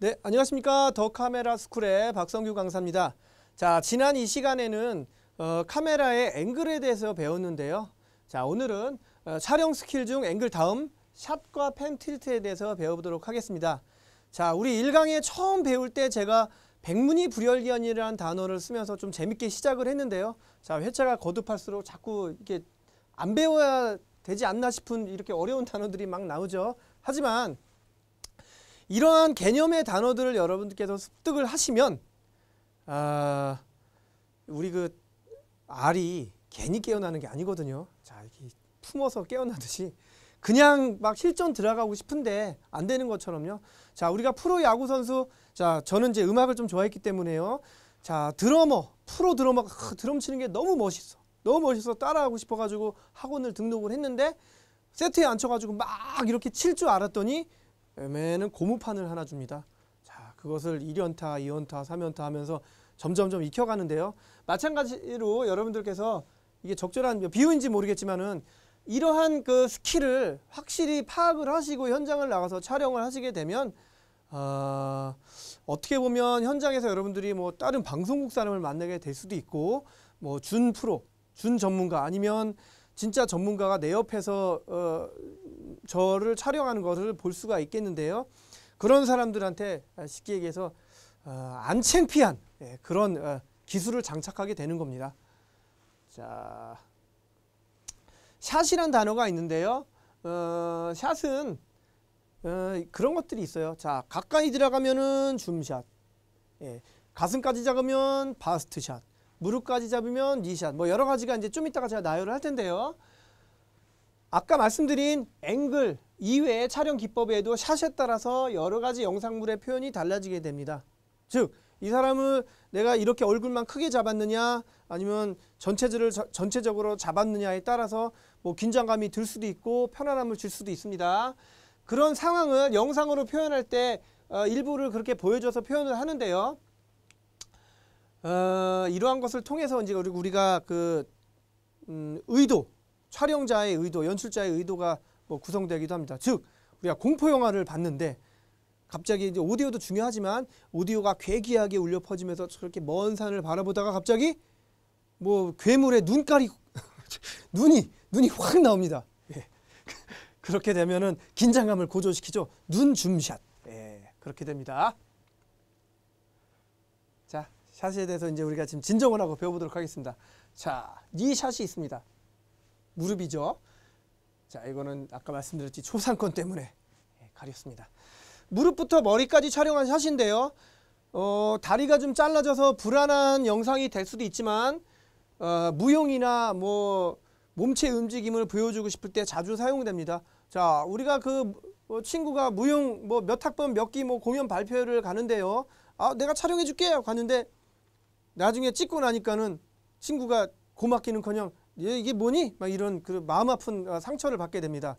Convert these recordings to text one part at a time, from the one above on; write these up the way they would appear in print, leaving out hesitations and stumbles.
네, 안녕하십니까. 더 카메라 스쿨의 박성규 강사입니다. 자, 지난 이 시간에는 카메라의 앵글에 대해서 배웠는데요. 자, 오늘은 촬영 스킬 중 앵글 다음 샷과 펜 틸트에 대해서 배워보도록 하겠습니다. 자, 우리 1강에 처음 배울 때 제가 백문이 불여일견이라는 단어를 쓰면서 좀 재밌게 시작을 했는데요. 자, 회차가 거듭할수록 자꾸 이렇게 안 배워야 되지 않나 싶은 이렇게 어려운 단어들이 막 나오죠. 하지만 이러한 개념의 단어들을 여러분들께서 습득을 하시면 우리 그 알이 괜히 깨어나는 게 아니거든요. 자, 이렇게 품어서 깨어나듯이 그냥 막 실전 들어가고 싶은데 안 되는 것처럼요. 자, 우리가 프로 야구 선수, 자, 저는 이제 음악을 좀 좋아했기 때문에요. 자, 드러머, 프로 드러머가 드럼 치는 게 너무 멋있어. 너무 멋있어 따라하고 싶어가지고 학원을 등록을 했는데 세트에 앉혀가지고 막 이렇게 칠 줄 알았더니 애매는 고무판을 하나 줍니다. 자, 그것을 1연타, 2연타, 3연타 하면서 점점점 익혀가는데요. 마찬가지로 여러분들께서 이게 적절한 비유인지 모르겠지만은 이러한 그 스킬을 확실히 파악을 하시고 현장을 나가서 촬영을 하시게 되면 어떻게 보면 현장에서 여러분들이 뭐 다른 방송국 사람을 만나게 될 수도 있고 뭐 준 프로, 준 전문가 아니면 진짜 전문가가 내 옆에서 저를 촬영하는 것을 볼 수가 있겠는데요. 그런 사람들한테 쉽게 얘기해서 안 창피한 그런 기술을 장착하게 되는 겁니다. 자, 샷이란 단어가 있는데요. 샷은 그런 것들이 있어요. 자, 가까이 들어가면은 줌샷, 가슴까지 잡으면 바스트 샷, 무릎까지 잡으면 니샷, 뭐 여러 가지가 이제 좀 이따가 제가 나열을 할 텐데요. 아까 말씀드린 앵글 이외의 촬영 기법에도 샷에 따라서 여러 가지 영상물의 표현이 달라지게 됩니다. 즉, 이 사람을 내가 이렇게 얼굴만 크게 잡았느냐 아니면 전체적으로 잡았느냐에 따라서 뭐 긴장감이 들 수도 있고 편안함을 줄 수도 있습니다. 그런 상황을 영상으로 표현할 때 일부를 그렇게 보여줘서 표현을 하는데요. 이러한 것을 통해서 이제 우리가 그 의도, 촬영자의 의도, 연출자의 의도가 뭐 구성되기도 합니다. 즉, 우리가 공포 영화를 봤는데 갑자기 이제 오디오도 중요하지만 오디오가 괴기하게 울려 퍼지면서 저렇게 먼 산을 바라보다가 갑자기 뭐 괴물의 눈깔이 눈이 확 나옵니다. 예. 그렇게 되면은 긴장감을 고조시키죠. 눈 줌샷. 예, 그렇게 됩니다. 자, 샷에 대해서 이제 우리가 지금 진정을 하고 배워보도록 하겠습니다. 자, 니 샷이 있습니다. 무릎이죠. 자, 이거는 아까 말씀드렸지 초상권 때문에 가렸습니다. 무릎부터 머리까지 촬영한 샷인데요. 다리가 좀 잘라져서 불안한 영상이 될 수도 있지만 무용이나 뭐 몸체 움직임을 보여주고 싶을 때 자주 사용됩니다. 자, 우리가 그 친구가 무용 뭐 몇 학번 몇 기 뭐 공연 발표를 가는데요. 내가 촬영해 줄게 갔는데 나중에 찍고 나니까는 친구가 고맙기는커녕 이게 뭐니? 막 이런 그 마음 아픈 상처를 받게 됩니다.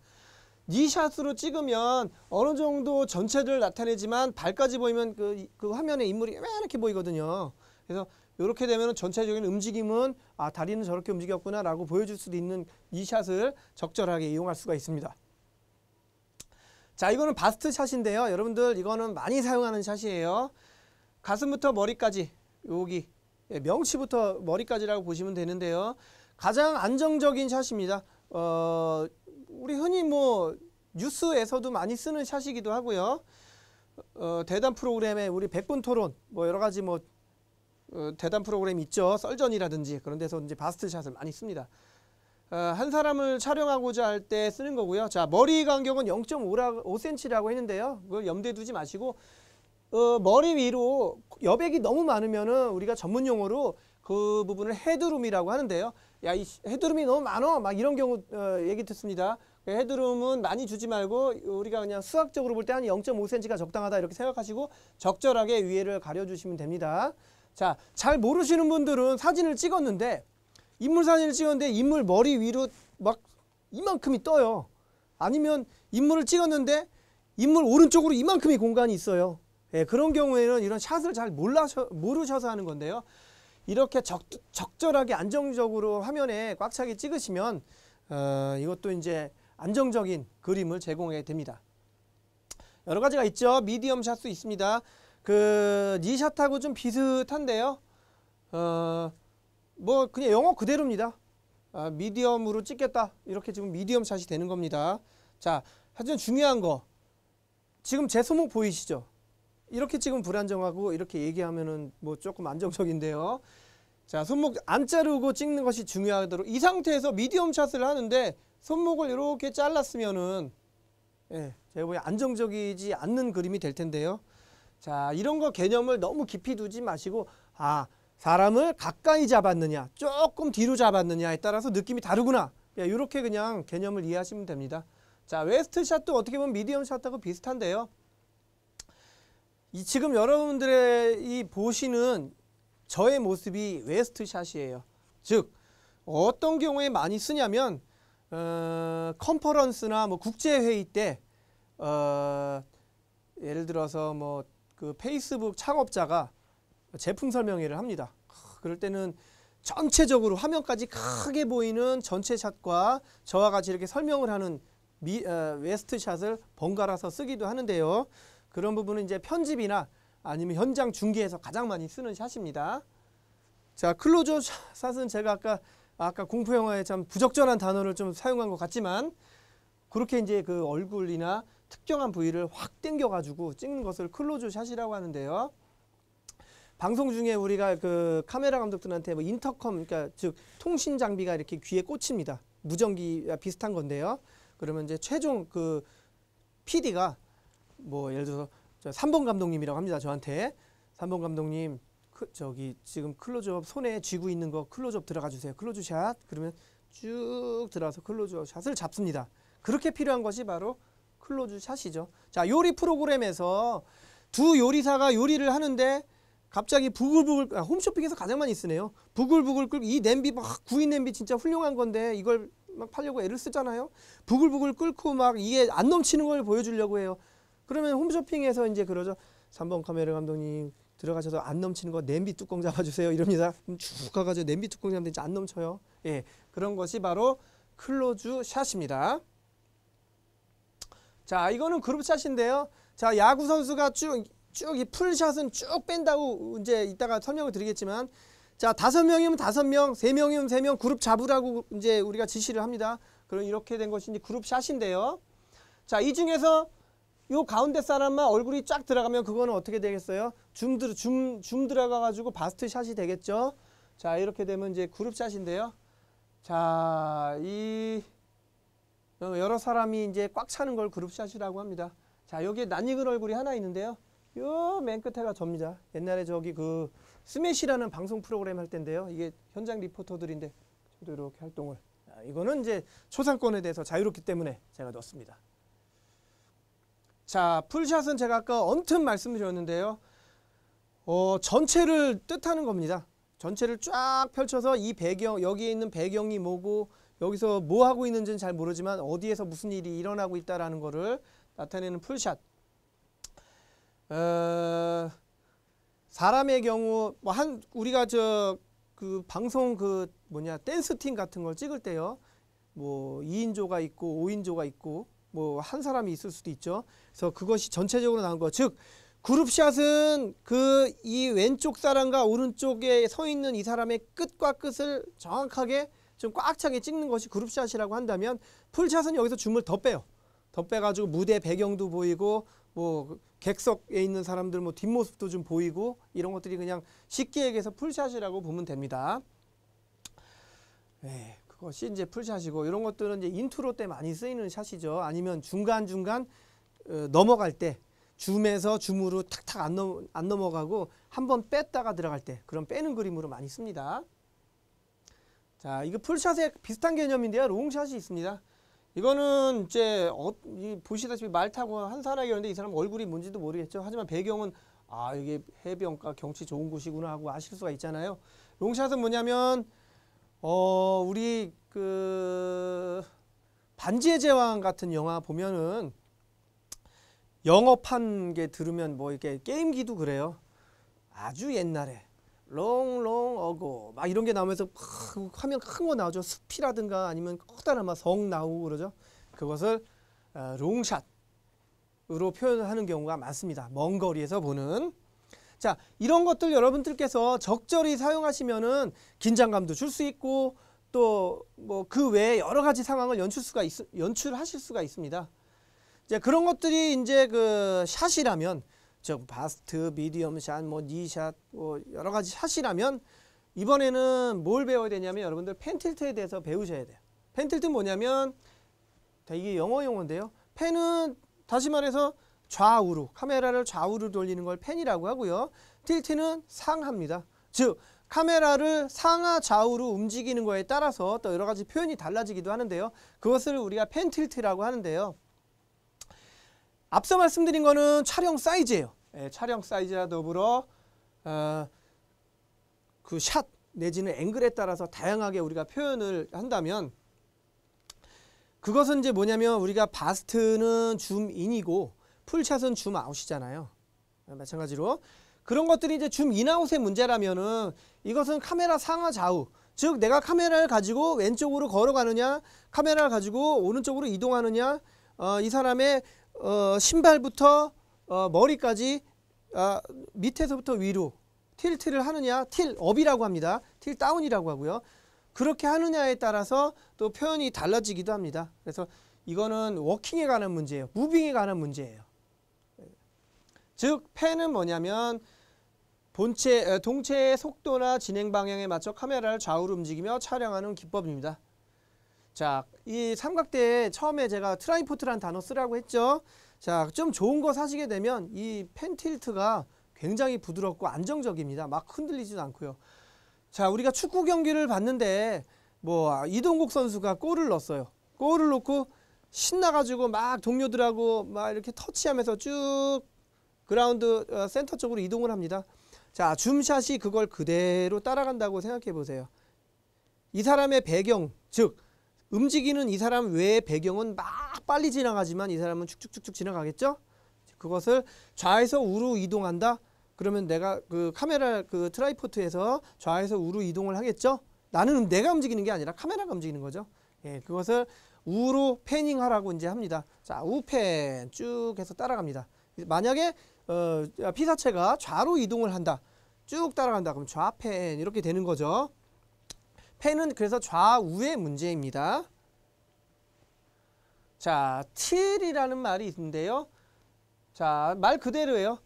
니 샷으로 찍으면 어느 정도 전체를 나타내지만 발까지 보이면 그 화면에 인물이 이렇게 보이거든요. 그래서 이렇게 되면 전체적인 움직임은 다리는 저렇게 움직였구나 라고 보여줄 수도 있는 이 샷을 적절하게 이용할 수가 있습니다. 자, 이거는 바스트 샷인데요. 여러분들 이거는 많이 사용하는 샷이에요. 가슴부터 머리까지, 여기 명치부터 머리까지라고 보시면 되는데요. 가장 안정적인 샷입니다. 우리 흔히 뭐 뉴스에서도 많이 쓰는 샷이기도 하고요. 대담 프로그램에 우리 백분 토론 뭐 여러 가지 뭐 대담 프로그램 있죠. 썰전이라든지 그런 데서 이제 바스트 샷을 많이 씁니다. 한 사람을 촬영하고자 할 때 쓰는 거고요. 자, 머리 간격은 0.5cm라고 했는데요. 그걸 염두에 두지 마시고 머리 위로 여백이 너무 많으면은 우리가 전문 용어로 그 부분을 헤드룸이라고 하는데요. 야, 이 헤드룸이 너무 많어 막 이런 경우 얘기 듣습니다. 헤드룸은 많이 주지 말고 우리가 그냥 수학적으로 볼 때 한 0.5cm가 적당하다 이렇게 생각하시고 적절하게 위에를 가려주시면 됩니다. 자, 잘 모르시는 분들은 사진을 찍었는데 인물 사진을 찍었는데 인물 머리 위로 막 이만큼이 떠요. 아니면 인물을 찍었는데 인물 오른쪽으로 이만큼의 공간이 있어요. 예, 그런 경우에는 이런 샷을 잘 모르셔서 하는 건데요. 이렇게 적절하게 안정적으로 화면에 꽉 차게 찍으시면 이것도 이제 안정적인 그림을 제공하게 됩니다. 여러 가지가 있죠. 미디엄 샷도 있습니다. 그 니샷하고 좀 비슷한데요. 뭐 그냥 영어 그대로입니다. 미디엄으로 찍겠다. 이렇게 지금 미디엄 샷이 되는 겁니다. 자, 하여튼 중요한 거. 지금 제 손목 보이시죠? 이렇게 찍으면 불안정하고 이렇게 얘기하면은 뭐 조금 안정적인데요. 자, 손목 안 자르고 찍는 것이 중요하도록 이 상태에서 미디엄 샷을 하는데 손목을 이렇게 잘랐으면은 제가 보기엔 안정적이지 않는 그림이 될 텐데요. 자, 이런 거 개념을 너무 깊이 두지 마시고 사람을 가까이 잡았느냐 조금 뒤로 잡았느냐에 따라서 느낌이 다르구나. 이렇게 그냥 개념을 이해하시면 됩니다. 자, 웨스트 샷도 어떻게 보면 미디엄 샷하고 비슷한데요. 지금 여러분들의 이 보시는 저의 모습이 웨스트 샷이에요. 즉 어떤 경우에 많이 쓰냐면 컨퍼런스나 뭐 국제회의 때 예를 들어서 뭐 그 페이스북 창업자가 제품 설명회를 합니다. 그럴 때는 전체적으로 화면까지 크게 보이는 전체 샷과 저와 같이 이렇게 설명을 하는 웨스트 샷을 번갈아서 쓰기도 하는데요. 그런 부분은 이제 편집이나 아니면 현장 중계에서 가장 많이 쓰는 샷입니다. 자, 클로즈업 샷은 제가 아까 공포 영화에 참 부적절한 단어를 좀 사용한 것 같지만 그렇게 이제 그 얼굴이나 특정한 부위를 확 당겨 가지고 찍는 것을 클로즈 샷이라고 하는데요. 방송 중에 우리가 그 카메라 감독들한테 뭐 인터컴, 그러니까 즉 통신 장비가 이렇게 귀에 꽂힙니다. 무전기 비슷한 건데요. 그러면 이제 최종 그 PD가 뭐 예를 들어서 3번 감독님이라고 합니다. 저한테 3번 감독님 저기 지금 클로즈업 손에 쥐고 있는 거 클로즈업 들어가 주세요. 클로즈샷. 그러면 쭉 들어가서 클로즈샷을 잡습니다. 그렇게 필요한 것이 바로 클로즈샷이죠. 자, 요리 프로그램에서 두 요리사가 요리를 하는데 갑자기 부글부글 홈쇼핑에서 가장 많이 쓰네요. 부글부글 끓고 이 냄비 막 구이 냄비 진짜 훌륭한 건데 이걸 막 팔려고 애를 쓰잖아요. 부글부글 끓고 막 이게 안 넘치는 걸 보여주려고 해요. 그러면 홈쇼핑에서 이제 그러죠. 3번 카메라 감독님 들어가셔서 안 넘치는 거 냄비 뚜껑 잡아주세요. 이럽니다. 그럼 쭉 가가지고 냄비 뚜껑 잡으면 안 넘쳐요. 예, 그런 것이 바로 클로즈 샷입니다. 자, 이거는 그룹 샷인데요. 자, 야구 선수가 쭉 이 풀샷은 쭉 뺀다고 이제 이따가 설명을 드리겠지만, 자, 5명이면 5명, 3명이면 3명 그룹 잡으라고 이제 우리가 지시를 합니다. 그럼 이렇게 된 것이 이제 그룹 샷인데요. 자, 이 중에서 요 가운데 사람만 얼굴이 쫙 들어가면 그거는 어떻게 되겠어요? 줌 들어가 가지고 바스트 샷이 되겠죠. 자, 이렇게 되면 이제 그룹 샷인데요. 자, 이 여러 사람이 이제 꽉 차는 걸 그룹 샷이라고 합니다. 자, 여기에 낯익은 얼굴이 하나 있는데요. 요 맨 끝에가 접니다. 옛날에 저기 그 스매시라는 방송 프로그램 할 때인데요. 이게 현장 리포터들인데 저도 이렇게 활동을. 자, 이거는 이제 초상권에 대해서 자유롭기 때문에 제가 넣었습니다. 자, 풀샷은 제가 아까 언뜻 말씀드렸는데요. 전체를 뜻하는 겁니다. 전체를 쫙 펼쳐서 이 배경, 여기에 있는 배경이 뭐고 여기서 뭐 하고 있는지는 잘 모르지만 어디에서 무슨 일이 일어나고 있다라는 거를 나타내는 풀샷. 사람의 경우 뭐 우리가 그 방송 댄스 팀 같은 걸 찍을 때요. 뭐 2인조가 있고 5인조가 있고 뭐 한 사람이 있을 수도 있죠. 그래서 그것이 전체적으로 나온 거. 즉 그룹샷은 이 왼쪽 사람과 오른쪽에 서 있는 이 사람의 끝과 끝을 정확하게 좀 꽉 차게 찍는 것이 그룹샷이라고 한다면, 풀샷은 여기서 줌을 더 빼요. 더 빼가지고 무대 배경도 보이고 뭐 객석에 있는 사람들 뭐 뒷모습도 좀 보이고 이런 것들이 그냥 쉽게 얘기해서 풀샷이라고 보면 됩니다. 네, 그것이 이제 풀샷이고, 이런 것들은 이제 인트로 때 많이 쓰이는 샷이죠. 아니면 중간중간 넘어갈 때 줌에서 줌으로 탁탁 안 넘어가고 한번 뺐다가 들어갈 때 그런 빼는 그림으로 많이 씁니다. 자, 이거 풀샷에 비슷한 개념인데요. 롱샷이 있습니다. 이거는 이제 보시다시피 말 타고 한 사람이었는데 이 사람 얼굴이 뭔지도 모르겠죠. 하지만 배경은 이게 해변가 경치 좋은 곳이구나 하고 아실 수가 있잖아요. 롱샷은 뭐냐면 우리 그 반지의 제왕 같은 영화 보면은 영업한 게 들으면 뭐 이렇게 게임기도 그래요. 아주 옛날에 롱롱 어고 막 이런 게 나오면서 화면 큰 거 나오죠. 숲이라든가 아니면 커다란 성 나오고 그러죠. 그것을 롱샷, 으로 표현을 하는 경우가 많습니다. 먼 거리에서 보는. 자, 이런 것들 여러분들께서 적절히 사용하시면은 긴장감도 줄 수 있고 또 뭐 그 외에 여러 가지 상황을 연출하실 수가 있습니다. 이제 그런 것들이 이제 그 샷이라면, 즉 바스트, 미디엄 샷, 뭐 니샷, 뭐 여러 가지 샷이라면 이번에는 뭘 배워야 되냐면 여러분들 펜틸트에 대해서 배우셔야 돼요. 펜틸트는 뭐냐면 이게 영어 용어인데요. 펜은 다시 말해서 좌우로, 카메라를 좌우로 돌리는 걸 펜이라고 하고요. 틸트는 상하입니다. 즉 카메라를 상하 좌우로 움직이는 거에 따라서 또 여러 가지 표현이 달라지기도 하는데요. 그것을 우리가 펜 틸트라고 하는데요. 앞서 말씀드린 거는 촬영 사이즈예요. 촬영 사이즈와 더불어 그 샷 내지는 앵글에 따라서 다양하게 우리가 표현을 한다면, 그것은 이제 뭐냐면 우리가 바스트는 줌인이고 풀샷은 줌아웃이잖아요. 마찬가지로 그런 것들이 이제 줌인아웃의 문제라면은 이것은 카메라 상하 좌우, 즉 내가 카메라를 가지고 왼쪽으로 걸어가느냐, 카메라를 가지고 오른쪽으로 이동하느냐, 이 사람의 신발부터 머리까지 밑에서부터 위로 틸트를 하느냐, 틸업이라고 합니다. 틸다운이라고 하고요. 그렇게 하느냐에 따라서 또 표현이 달라지기도 합니다. 그래서 이거는 워킹에 관한 문제예요. 무빙에 관한 문제예요. 즉 펜은 뭐냐면 동체의 속도나 진행 방향에 맞춰 카메라를 좌우로 움직이며 촬영하는 기법입니다. 자, 이 삼각대에 처음에 제가 트라이포트라는 단어 쓰라고 했죠. 자, 좀 좋은 거 사시게 되면 이 펜 틸트가 굉장히 부드럽고 안정적입니다. 막 흔들리지도 않고요. 자, 우리가 축구 경기를 봤는데 뭐 이동국 선수가 골을 넣었어요. 골을 넣고 신나가지고 막 동료들하고 막 이렇게 터치하면서 쭉 그라운드 센터 쪽으로 이동을 합니다. 자, 줌샷이 그걸 그대로 따라간다고 생각해 보세요. 이 사람의 배경, 즉 움직이는 이 사람 외의 배경은 막 빨리 지나가지만 이 사람은 축축축축 지나가겠죠? 그것을 좌에서 우로 이동한다? 그러면 내가 그 카메라 그 트라이포트에서 좌에서 우로 이동을 하겠죠? 나는 내가 움직이는 게 아니라 카메라가 움직이는 거죠. 예, 그것을 우로 패닝 하라고 이제 합니다. 자, 우펜 쭉 해서 따라갑니다. 만약에 피사체가 좌로 이동을 한다, 쭉 따라간다, 그럼 좌펜 이렇게 되는 거죠. 펜은 그래서 좌우의 문제입니다. 자, 틸이라는 말이 있는데요. 자, 말 그대로예요.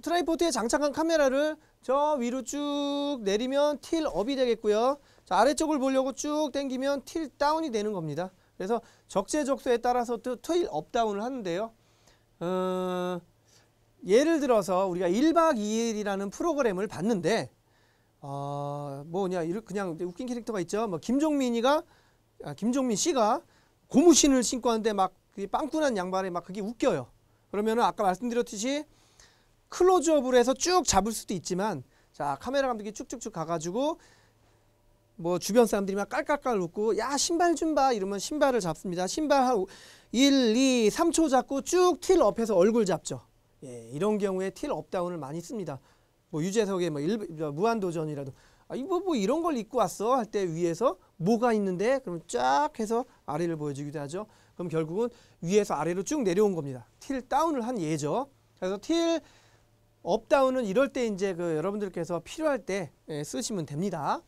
트라이포드에 장착한 카메라를 저 위로 쭉 내리면 틸업이 되겠고요. 자, 아래쪽을 보려고 쭉 당기면 틸다운이 되는 겁니다. 그래서 적재적소에 따라서 또 틸업 다운을 하는데요. 예를 들어서 우리가 1박 2일이라는 프로그램을 봤는데 뭐냐, 그냥 웃긴 캐릭터가 있죠. 뭐 김종민 씨가 고무신을 신고 하는데 막 빵꾸난 양말에 막 그게 웃겨요. 그러면은 아까 말씀드렸듯이 클로즈업을 해서 쭉 잡을 수도 있지만, 자, 카메라 감독이 쭉쭉쭉 가가지고 뭐 주변 사람들이 막 깔깔깔 웃고 야 신발 좀 봐 이러면 신발을 잡습니다. 신발 한 1, 2, 3초 잡고 쭉 틸업해서 얼굴 잡죠. 예, 이런 경우에 틸업 다운을 많이 씁니다. 뭐 유재석의 뭐 무한도전이라도 뭐 이런 걸 입고 왔어 할 때 위에서 뭐가 있는데 그럼 쫙 해서 아래를 보여주기도 하죠. 그럼 결국은 위에서 아래로 쭉 내려온 겁니다. 틸 다운을 한 예죠. 그래서 틸 업다운은 이럴 때 이제 그 여러분들께서 필요할 때 쓰시면 됩니다.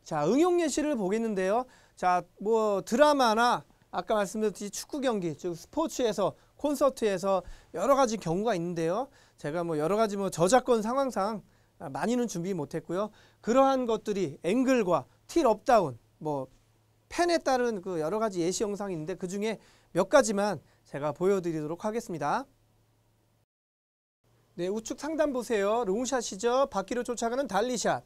자, 응용 예시를 보겠는데요. 자, 뭐 드라마나 아까 말씀드렸듯이 축구 경기, 즉 스포츠에서 콘서트에서 여러 가지 경우가 있는데요. 제가 뭐 여러 가지 뭐 저작권 상황상 많이는 준비 못했고요. 그러한 것들이 앵글과 틸 업다운, 뭐 펜에 따른 그 여러 가지 예시 영상이 있는데 그 중에 몇 가지만 제가 보여드리도록 하겠습니다. 네, 우측 상단 보세요. 롱샷이죠. 바퀴로 쫓아가는 달리샷.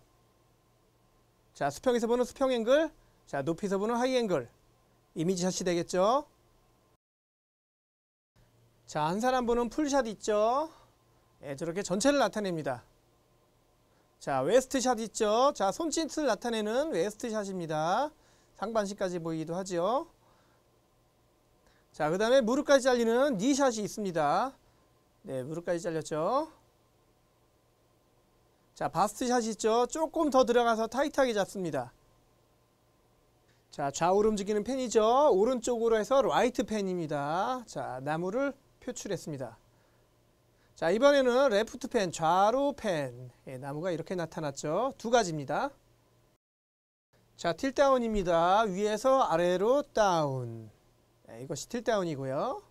자, 수평에서 보는 수평 앵글. 자, 높이에서 보는 하이 앵글. 이미지 샷이 되겠죠. 자, 한 사람 보는 풀샷 있죠. 네, 저렇게 전체를 나타냅니다. 자, 웨스트 샷 있죠. 자, 손짓을 나타내는 웨스트 샷입니다. 상반신까지 보이기도 하죠. 자, 그 다음에 무릎까지 잘리는 니 샷이 있습니다. 네, 무릎까지 잘렸죠. 자, 바스트 샷이 있죠. 조금 더 들어가서 타이트하게 잡습니다. 자, 좌우로 움직이는 펜이죠. 오른쪽으로 해서 라이트 펜입니다. 자, 나무를 표출했습니다. 자, 이번에는 레프트 펜, 좌로 펜. 예, 나무가 이렇게 나타났죠. 두 가지입니다. 자, 틸다운입니다. 위에서 아래로 다운. 예, 이것이 틸다운이고요.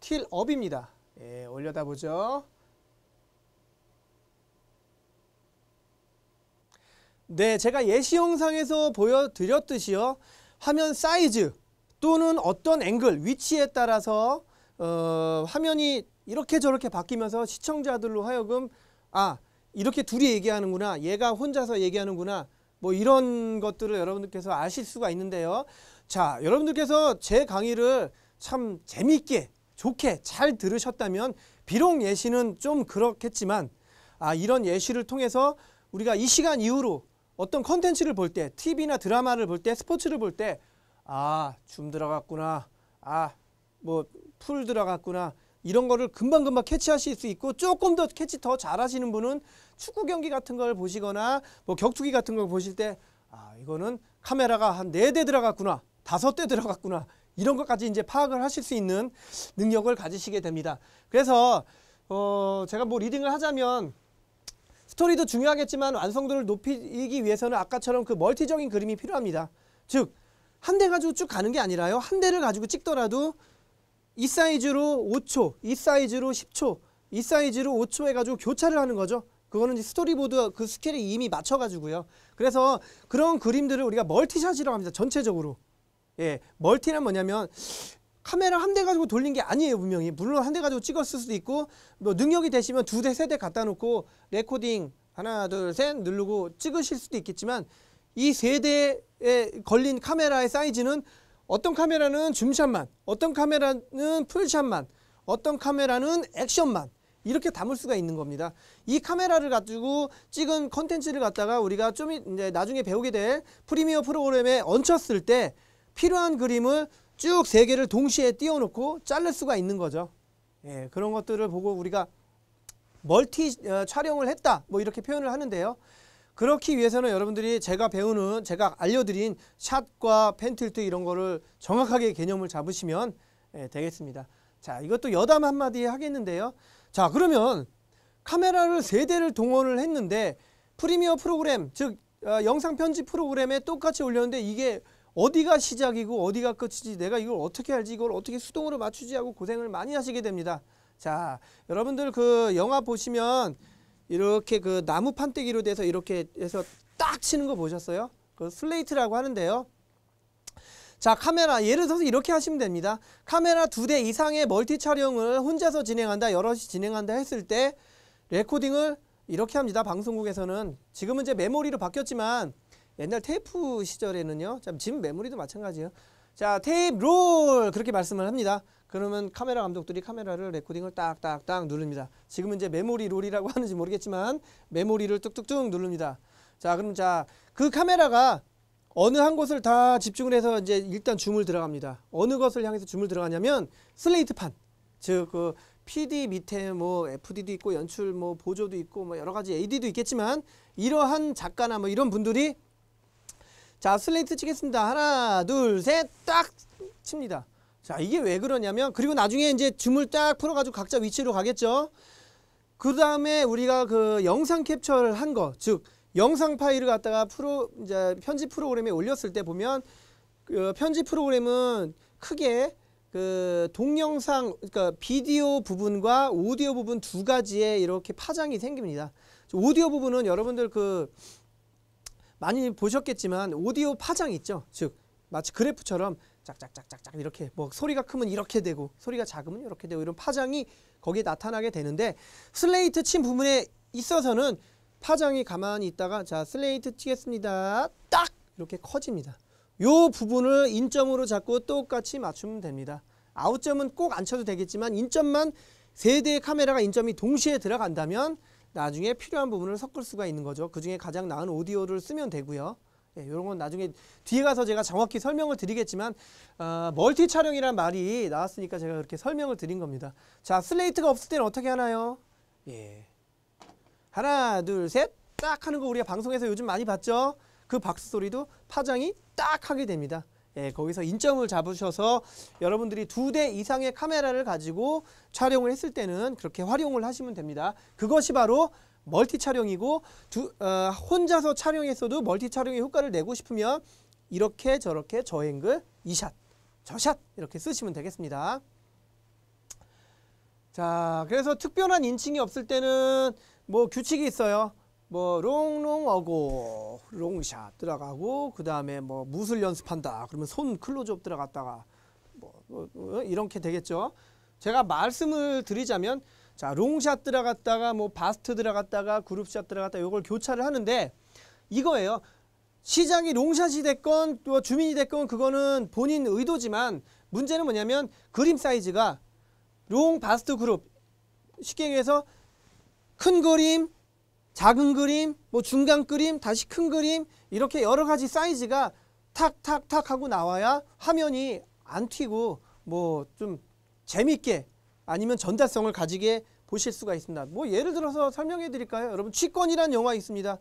틸업입니다. 예, 올려다 보죠. 네, 제가 예시 영상에서 보여드렸듯이요. 화면 사이즈 또는 어떤 앵글, 위치에 따라서 화면이 이렇게 저렇게 바뀌면서 시청자들로 하여금 아, 이렇게 둘이 얘기하는구나, 얘가 혼자서 얘기하는구나, 뭐 이런 것들을 여러분들께서 아실 수가 있는데요. 자, 여러분들께서 제 강의를 참 재미있게 좋게 잘 들으셨다면 비록 예시는 좀 그렇겠지만 이런 예시를 통해서 우리가 이 시간 이후로 어떤 컨텐츠를 볼 때, TV나 드라마를 볼 때, 스포츠를 볼 때 줌 들어갔구나, 뭐 풀 들어갔구나, 이런 거를 금방금방 캐치하실 수 있고, 조금 더 캐치 더 잘하시는 분은 축구 경기 같은 걸 보시거나 뭐 격투기 같은 걸 보실 때 이거는 카메라가 한 4대 들어갔구나, 5대 들어갔구나, 이런 것까지 이제 파악을 하실 수 있는 능력을 가지시게 됩니다. 그래서 제가 뭐 리딩을 하자면 스토리도 중요하겠지만 완성도를 높이기 위해서는 아까처럼 그 멀티적인 그림이 필요합니다. 즉, 한 대 가지고 쭉 가는 게 아니라요. 한 대를 가지고 찍더라도 이 사이즈로 5초, 이 사이즈로 10초, 이 사이즈로 5초 해가지고 교차를 하는 거죠. 그거는 이제 스토리보드 그 스케일에 이미 맞춰가지고요. 그래서 그런 그림들을 우리가 멀티샷이라고 합니다. 전체적으로. 예, 멀티는 뭐냐면 카메라 한 대 가지고 돌린 게 아니에요, 분명히. 물론 한 대 가지고 찍었을 수도 있고, 뭐 능력이 되시면 2대, 3대 갖다 놓고 레코딩 하나, 둘, 셋 누르고 찍으실 수도 있겠지만, 이 3대에 걸린 카메라의 사이즈는 어떤 카메라는 줌샷만, 어떤 카메라는 풀샷만, 어떤 카메라는 액션만 이렇게 담을 수가 있는 겁니다. 이 카메라를 가지고 찍은 컨텐츠를 갖다가 우리가 좀 이제 나중에 배우게 될 프리미어 프로그램에 얹혔을 때 필요한 그림을 쭉 3개를 동시에 띄워놓고 자를 수가 있는 거죠. 예, 그런 것들을 보고 우리가 멀티 촬영을 했다, 뭐 이렇게 표현을 하는데요. 그렇기 위해서는 여러분들이 제가 알려드린 샷과 펜틸트 이런 거를 정확하게 개념을 잡으시면 되겠습니다. 자, 이것도 여담 한마디 하겠는데요. 자, 그러면 카메라를 3대를 동원을 했는데 프리미어 프로그램, 즉 영상 편집 프로그램에 똑같이 올렸는데 이게 어디가 시작이고 어디가 끝이지, 내가 이걸 어떻게 알지, 이걸 어떻게 수동으로 맞추지 하고 고생을 많이 하시게 됩니다. 자, 여러분들 그 영화 보시면 이렇게 그 나무 판때기로 돼서 이렇게 해서 딱 치는 거 보셨어요? 그 슬레이트라고 하는데요. 자, 카메라 예를 들어서 이렇게 하시면 됩니다. 카메라 2대 이상의 멀티 촬영을 혼자서 진행한다, 여럿이 진행한다 했을 때 레코딩을 이렇게 합니다. 방송국에서는. 지금은 이제 메모리로 바뀌었지만 옛날 테이프 시절에는요, 지금 메모리도 마찬가지예요. 자, 테이프 롤 그렇게 말씀을 합니다. 그러면 카메라 감독들이 카메라를 레코딩을 딱딱딱 누릅니다. 지금은 이제 메모리 롤이라고 하는지 모르겠지만 메모리를 뚝뚝뚝 누릅니다. 자, 그럼 그 카메라가 어느 한 곳을 다 집중을 해서 이제 일단 줌을 들어갑니다. 어느 것을 향해서 줌을 들어가냐면 슬레이트판, 즉 그 PD 밑에 뭐 FD도 있고 연출 뭐 보조도 있고 뭐 여러 가지 AD도 있겠지만, 이러한 작가나 뭐 이런 분들이 자, 슬레이트 치겠습니다. 하나, 둘, 셋, 딱 칩니다. 자, 이게 왜 그러냐면, 그리고 나중에 이제 줌을 딱 풀어가지고 각자 위치로 가겠죠. 그 다음에 우리가 그 영상 캡처를 한 거, 즉 영상 파일을 갖다가 이제 편집 프로그램에 올렸을 때 보면 그 편집 프로그램은 크게 그 동영상, 그러니까 비디오 부분과 오디오 부분 두 가지의 이렇게 파장이 생깁니다. 오디오 부분은 여러분들 그 많이 보셨겠지만 오디오 파장 있죠. 즉 마치 그래프처럼 짝짝짝짝짝 이렇게 뭐 소리가 크면 이렇게 되고 소리가 작으면 이렇게 되고 이런 파장이 거기에 나타나게 되는데, 슬레이트 친 부분에 있어서는 파장이 가만히 있다가 자, 슬레이트 치겠습니다. 딱 이렇게 커집니다. 요 부분을 인점으로 잡고 똑같이 맞추면 됩니다. 아웃점은 꼭 안 쳐도 되겠지만 인점만 3대의 카메라가 인점이 동시에 들어간다면 나중에 필요한 부분을 섞을 수가 있는 거죠. 그 중에 가장 나은 오디오를 쓰면 되고요. 예, 이런 건 나중에 뒤에 가서 제가 정확히 설명을 드리겠지만 멀티 촬영이란 말이 나왔으니까 제가 그렇게 설명을 드린 겁니다. 자, 슬레이트가 없을 때는 어떻게 하나요? 예, 하나, 둘, 셋 딱 하는 거 우리가 방송에서 요즘 많이 봤죠. 그 박수 소리도 파장이 딱 하게 됩니다. 예, 거기서 인점을 잡으셔서 여러분들이 2대 이상의 카메라를 가지고 촬영을 했을 때는 그렇게 활용을 하시면 됩니다. 그것이 바로 멀티 촬영이고 혼자서 촬영했어도 멀티 촬영의 효과를 내고 싶으면 이렇게 저렇게 저앵글, 이샷, 저샷 이렇게 쓰시면 되겠습니다. 자, 그래서 특별한 인칭이 없을 때는 뭐 규칙이 있어요. 뭐 롱롱어고 롱샷 들어가고 그 다음에 뭐 무술 연습한다 그러면 손 클로즈업 들어갔다가 뭐 이렇게 되겠죠. 제가 말씀을 드리자면 자 롱샷 들어갔다가 뭐 바스트 들어갔다가 그룹샷 들어갔다가 이걸 교차를 하는데 이거예요. 시작이 롱샷이 됐건 또 주민이 됐건 그거는 본인 의도지만 문제는 뭐냐면 그림 사이즈가 롱 바스트 그룹 쉽게 얘기해서 큰 그림 작은 그림, 뭐 중간 그림, 다시 큰 그림 이렇게 여러 가지 사이즈가 탁탁탁 하고 나와야 화면이 안 튀고 뭐 좀 재밌게 아니면 전달성을 가지게 보실 수가 있습니다. 뭐 예를 들어서 설명해 드릴까요? 여러분 취권이란 영화 있습니다.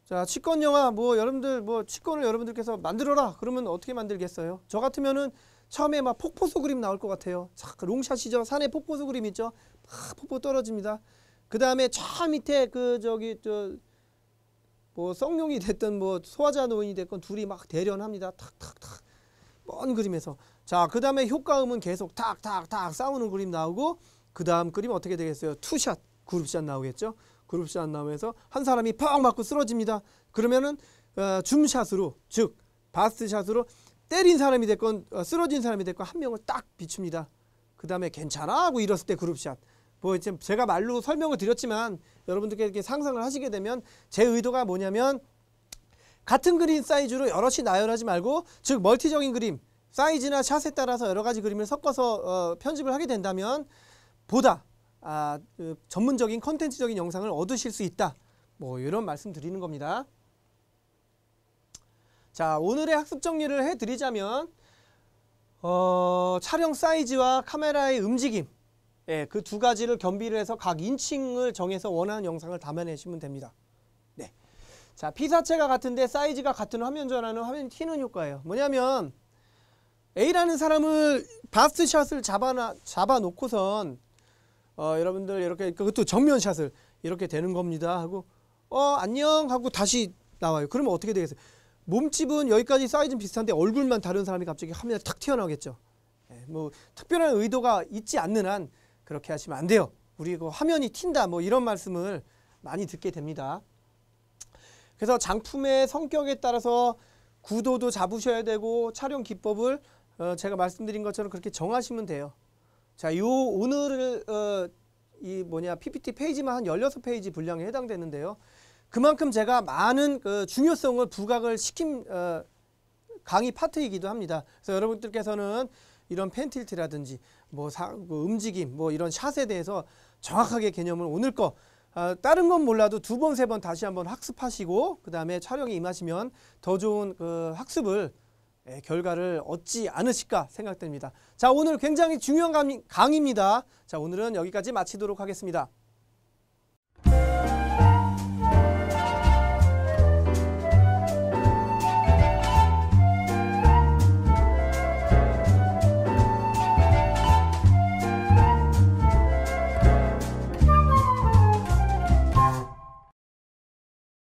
자, 취권 영화 뭐 여러분들 뭐 취권을 여러분들께서 만들어라 그러면 어떻게 만들겠어요? 저 같으면은 처음에 막 폭포수 그림 나올 것 같아요. 자, 롱샷이죠. 산에 폭포수 그림 있죠. 막 폭포 떨어집니다. 그 다음에 저 밑에 그 저기 뭐 성룡이 됐든 뭐 소화자 노인이 됐건 둘이 막 대련합니다. 탁탁탁 먼 그림에서. 자, 그 다음에 효과음은 계속 탁탁탁 싸우는 그림 나오고 그 다음 그림 어떻게 되겠어요? 투샷 그룹샷 나오겠죠. 그룹샷 나오면서 한 사람이 펑 맞고 쓰러집니다. 그러면은 줌샷으로 즉 바스트샷으로 때린 사람이 됐건 쓰러진 사람이 됐건 한 명을 딱 비춥니다. 그 다음에 괜찮아 하고 일었을 때 그룹샷. 뭐 이제 제가 말로 설명을 드렸지만 여러분들께 이렇게 상상을 하시게 되면 제 의도가 뭐냐면 같은 그림 사이즈로 여럿이 나열하지 말고 즉 멀티적인 그림 사이즈나 샷에 따라서 여러 가지 그림을 섞어서 편집을 하게 된다면 보다 전문적인 컨텐츠적인 영상을 얻으실 수 있다. 뭐 이런 말씀 드리는 겁니다. 자, 오늘의 학습 정리를 해드리자면 촬영 사이즈와 카메라의 움직임 예, 그 두 가지를 겸비를 해서 각 인칭을 정해서 원하는 영상을 담아내시면 됩니다. 네. 자, 피사체가 같은데 사이즈가 같은 화면 전환은 화면이 튀는 효과예요. 뭐냐면 A라는 사람을 바스트샷을 잡아놓고선 여러분들 이렇게 그것도 정면샷을 이렇게 되는 겁니다 하고 안녕 하고 다시 나와요. 그러면 어떻게 되겠어요? 몸집은 여기까지 사이즈는 비슷한데 얼굴만 다른 사람이 갑자기 화면에 탁 튀어나오겠죠. 예, 뭐 특별한 의도가 있지 않는 한 그렇게 하시면 안 돼요. 우리 그 화면이 튄다 뭐 이런 말씀을 많이 듣게 됩니다. 그래서 장품의 성격에 따라서 구도도 잡으셔야 되고 촬영 기법을 제가 말씀드린 것처럼 그렇게 정하시면 돼요. 자, 오늘 이 PPT 페이지만 한 16페이지 분량에 해당되는데요. 그만큼 제가 많은 중요성을 부각을 시킨 강의 파트이기도 합니다. 그래서 여러분들께서는 이런 펜틸트라든지 뭐 움직임 뭐 이런 샷에 대해서 정확하게 개념을 오늘 거 다른 건 몰라도 2번, 3번 다시 한번 학습하시고 그 다음에 촬영에 임하시면 더 좋은 학습을 결과를 얻지 않으실까 생각됩니다. 자, 오늘 굉장히 중요한 강의입니다. 자, 오늘은 여기까지 마치도록 하겠습니다.